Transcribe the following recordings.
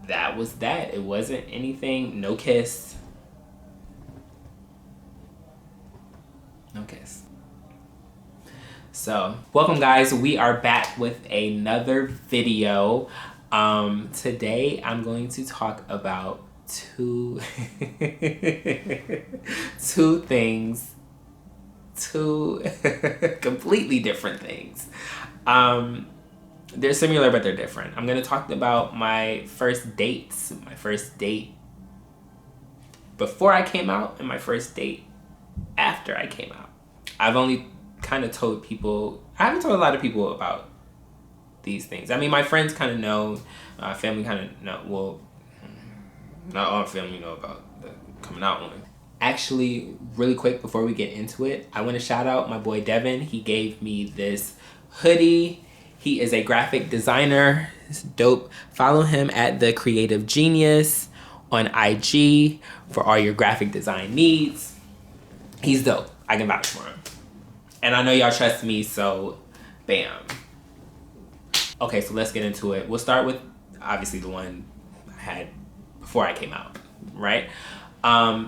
that was that. It wasn't anything. No kiss. No kiss. So, welcome guys. We are back with another video. Today I'm going to talk about two things, two completely different things. They're similar, but they're different. I'm going to talk about my first dates, my first date before I came out and my first date after I came out. I've only kind of told people, I haven't told a lot of people about these things. I mean, my friends kind of know, family kind of know, well, not all family know about the coming out one. Actually, really quick before we get into it, I want to shout out my boy Devin. He gave me this hoodie. He is a graphic designer. It's dope. Follow him at The Creative Genius on IG for all your graphic design needs. He's dope. I can vouch for him. And I know y'all trust me, so bam. Okay, so let's get into it. We'll start with obviously the one I had before I came out, right?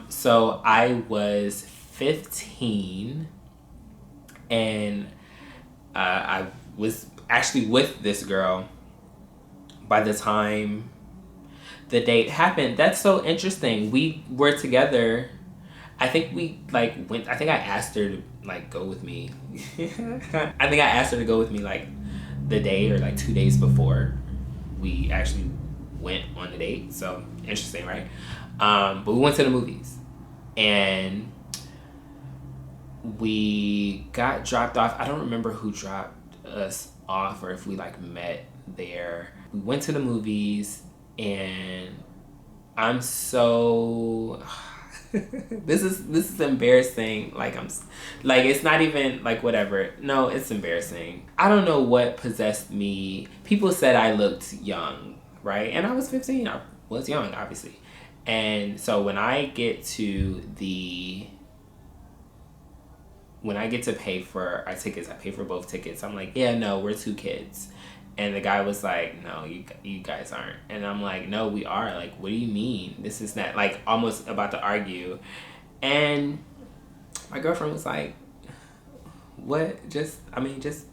So I was 15 and I was actually with this girl by the time the date happened. That's so interesting. We were together. I think we went, I think I asked her to go with me. I think I asked her to go with me the day or 2 days before we actually went on the date. So interesting, right? But we went to the movies and we got dropped off. I don't remember who dropped us off or if we met there. We went to the movies and I'm so this is embarrassing. It's not even whatever. No, it's embarrassing. I don't know what possessed me. People said I looked young, right? And I was 15. I was young, obviously. And so when I get to pay for our tickets, I pay for both tickets. I'm like, yeah, no, we're two kids. And the guy was like, no, you guys aren't. And I'm like, no, we are. What do you mean? This is not, almost about to argue. And my girlfriend was like, what? Just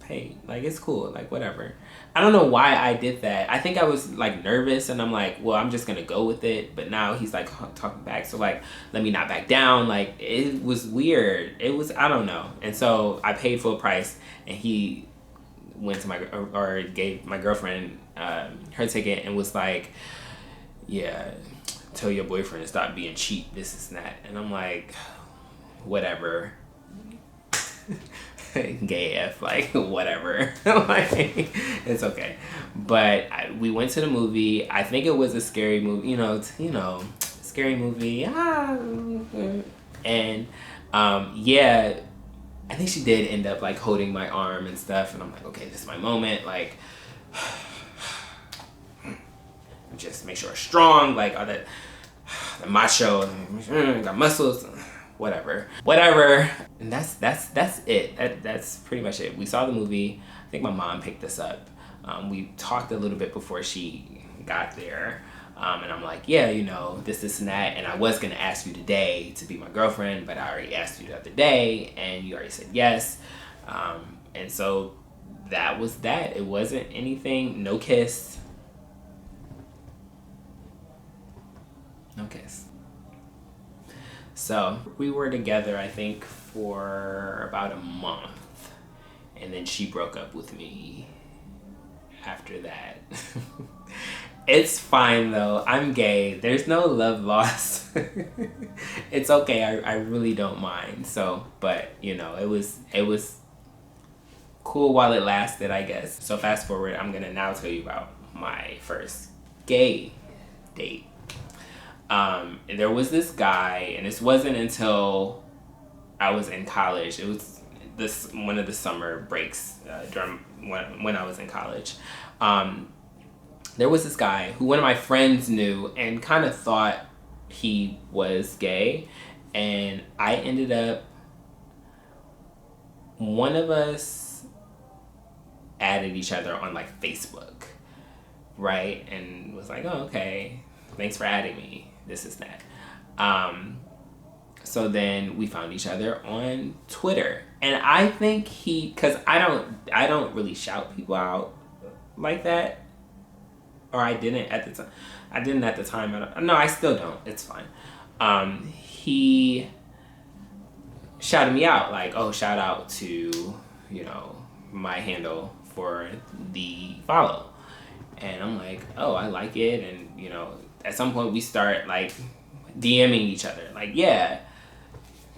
pay. It's cool. Whatever. I don't know why I did that. I think I was nervous and I'm like, well, I'm just going to go with it. But now he's talking back. So let me not back down. It was weird. It was, I don't know. And so I paid full price and he went to gave my girlfriend her ticket and was like, yeah, tell your boyfriend to stop being cheap, this is that. And I'm like, whatever. Gay F, whatever. It's okay. But we went to the movie. I think it was a scary movie, scary movie. And yeah, I think she did end up holding my arm and stuff, and I'm like, okay, this is my moment. Just make sure it's strong, all that, the macho, got muscles, whatever. And that's it. That's pretty much it. We saw the movie. I think my mom picked us up. We talked a little bit before she got there. And I'm like, yeah, this and that. And I was going to ask you today to be my girlfriend, but I already asked you the other day and you already said yes. And so that was that. It wasn't anything. No kiss. No kiss. So we were together, I think, for about a month. And then she broke up with me after that. It's fine though. I'm gay. There's no love lost. It's okay. I really don't mind. So, but it was cool while it lasted, I guess. So fast forward, I'm gonna now tell you about my first gay date. And there was this guy, and this wasn't until I was in college. It was one of the summer breaks during when I was in college. There was this guy who one of my friends knew and kind of thought he was gay, and I ended up, one of us added each other on Facebook, right? And was like, oh, okay, thanks for adding me. This is that. So then we found each other on Twitter, and I think because I don't really shout people out like that, or I didn't at the time. I didn't at the time. No, I still don't. It's fine. He shouted me out like, oh, shout out to, my handle for the follow. And I'm like, oh, I like it. And, at some point we start like DMing each other. Like, yeah,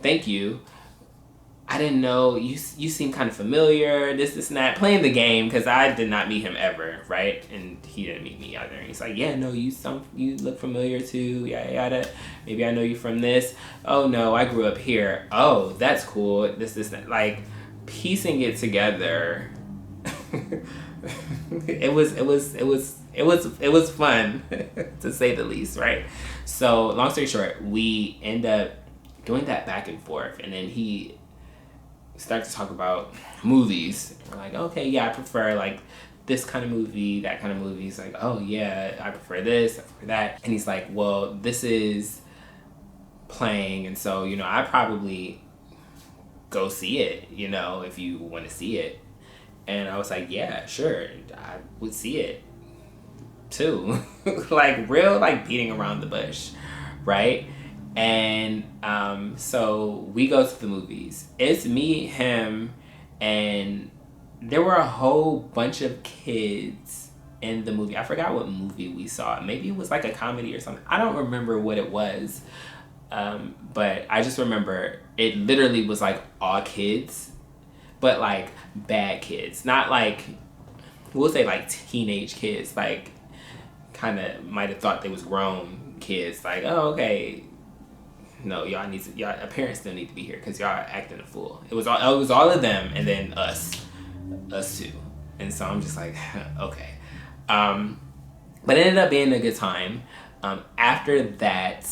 thank you. I didn't know you seem kind of familiar, this and that, playing the game, because I did not meet him ever, right? And he didn't meet me either. And he's like, yeah, no, you look familiar too, yada yada. Maybe I know you from this. Oh no, I grew up here. Oh, that's cool. This that. Like, piecing it together. it was fun to say the least, right? So long story short, we end up doing that back and forth, and then he start to talk about movies. We're like, okay, yeah, I prefer like this kind of movie, that kind of movie. He's like, oh yeah, I prefer this, I prefer that. And he's like, well, this is playing, and so I probably go see it, if you want to see it. And I was like, yeah, sure, I would see it too. Like real, like beating around the bush, right? And so we go to the movies. It's me, him, and there were a whole bunch of kids in the movie. I forgot what movie we saw. Maybe it was like a comedy or something. I don't remember what it was. But I just remember it literally was like all kids, but like bad kids. Not like, we'll say like teenage kids. Like kind of might have thought they was grown kids. Like, oh, okay. No, y'all parents still need to be here because y'all are acting a fool. It was all of them and then us too. And so I'm just like, okay. But it ended up being a good time. After that,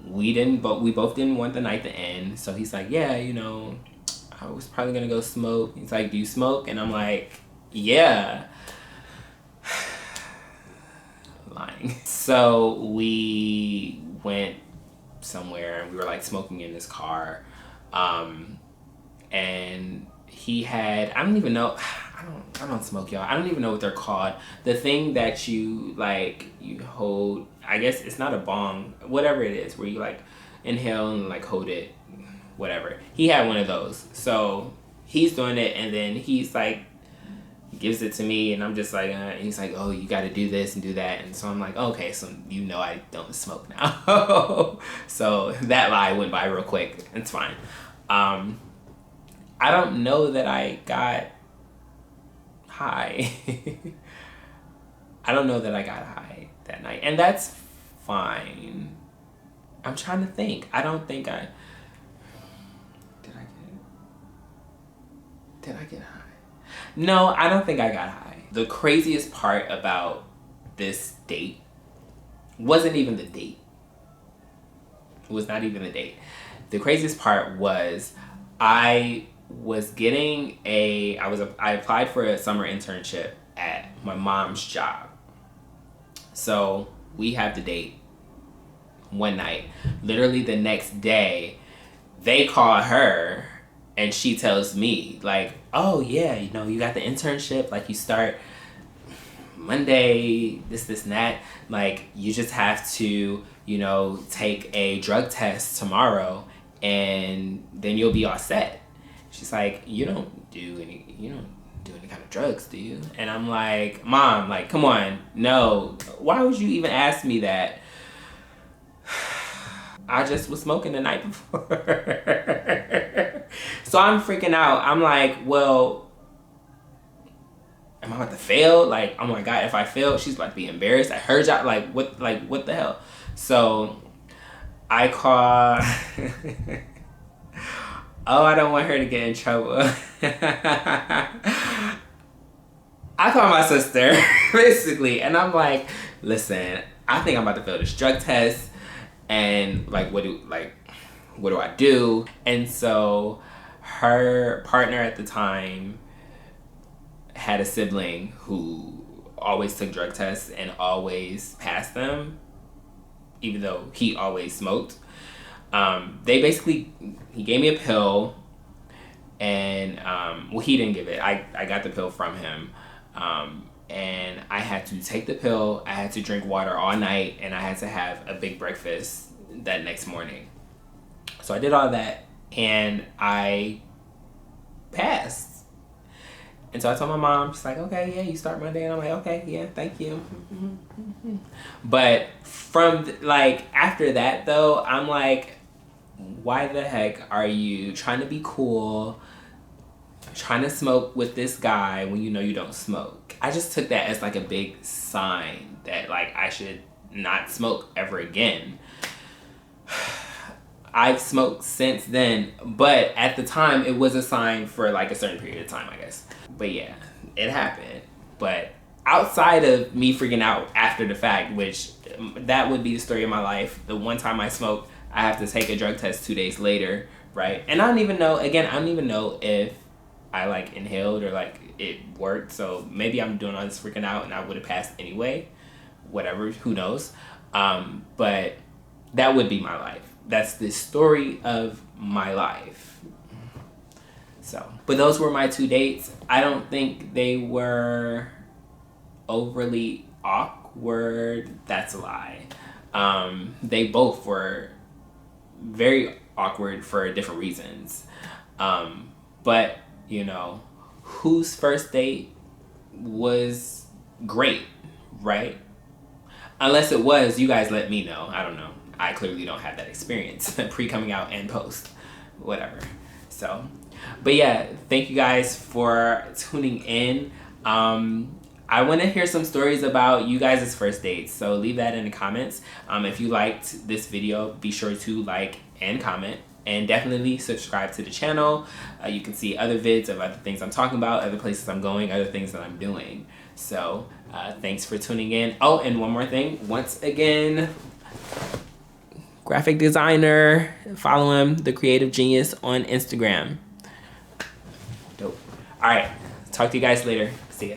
we both didn't want the night to end. So he's like, yeah, I was probably gonna go smoke. He's like, do you smoke? And I'm like, yeah. Lying. So we went somewhere and we were like smoking in this car, and he had, I don't even know, I don't smoke, y'all. I don't even know what they're called. The thing that you hold, I guess it's not a bong, whatever it is, where you like inhale and like hold it, whatever. He had one of those. So he's doing it, and then he's like gives it to me, and I'm just like, and he's like, oh, you got to do this and do that. And so I'm like, okay, so I don't smoke now. So that lie went by real quick. It's fine. I don't know that I got high. I don't know that I got high that night, and that's fine. I'm trying to think. I don't think I did. I get high? No, I don't think I got high. The craziest part about this date wasn't even the date. It was not even the date. The craziest part was I applied for a summer internship at my mom's job. So we have the date one night. Literally the next day, they call her and she tells me like, oh yeah, you got the internship, like you start Monday, this and that. Like you just have to, take a drug test tomorrow and then you'll be all set. She's like, you don't do any kind of drugs, do you? And I'm like, Mom, like, come on, no. Why would you even ask me that? I just was smoking the night before. So I'm freaking out. I'm like, well, am I about to fail? Like, oh my God, if I fail, she's about to be embarrassed at her job. Like, what the hell? So I call, oh, I don't want her to get in trouble. I call my sister, basically, and I'm like, listen, I think I'm about to fail this drug test, and like, what do I do? And so her partner at the time had a sibling who always took drug tests and always passed them, even though he always smoked. He gave me a pill, and well, he didn't give it. I got the pill from him. And I had to take the pill, I had to drink water all night, and I had to have a big breakfast that next morning. So I did all that, and I passed. And so I told my mom, she's like, okay, yeah, you start Monday. And I'm like, okay, yeah, thank you. But after that, though, I'm like, why the heck are you trying to be cool, trying to smoke with this guy when you know you don't smoke? I just took that as like a big sign that like I should not smoke ever again. I've smoked since then, but at the time it was a sign for like a certain period of time, I guess. But yeah, it happened. But outside of me freaking out after the fact, which that would be the story of my life, the one time I smoked, I have to take a drug test 2 days later, right? And I don't even know if I like inhaled or like it worked. So maybe I'm doing all this freaking out and I would have passed anyway. Whatever, who knows? But that would be my life. That's the story of my life. So, but those were my 2 dates. I don't think they were overly awkward. That's a lie. They both were very awkward for different reasons. But you know, whose first date was great, right? Unless it was, you guys let me know. I don't know. I clearly don't have that experience, pre-coming out and post, whatever. So, but yeah, thank you guys for tuning in. I want to hear some stories about you guys' first dates, so leave that in the comments. If you liked this video, be sure to like and comment. And definitely subscribe to the channel. You can see other vids of other things I'm talking about, other places I'm going, other things that I'm doing. So thanks for tuning in. Oh, and one more thing. Once again, graphic designer. Follow him, The Creative Genius, on Instagram. Dope. All right. Talk to you guys later. See ya.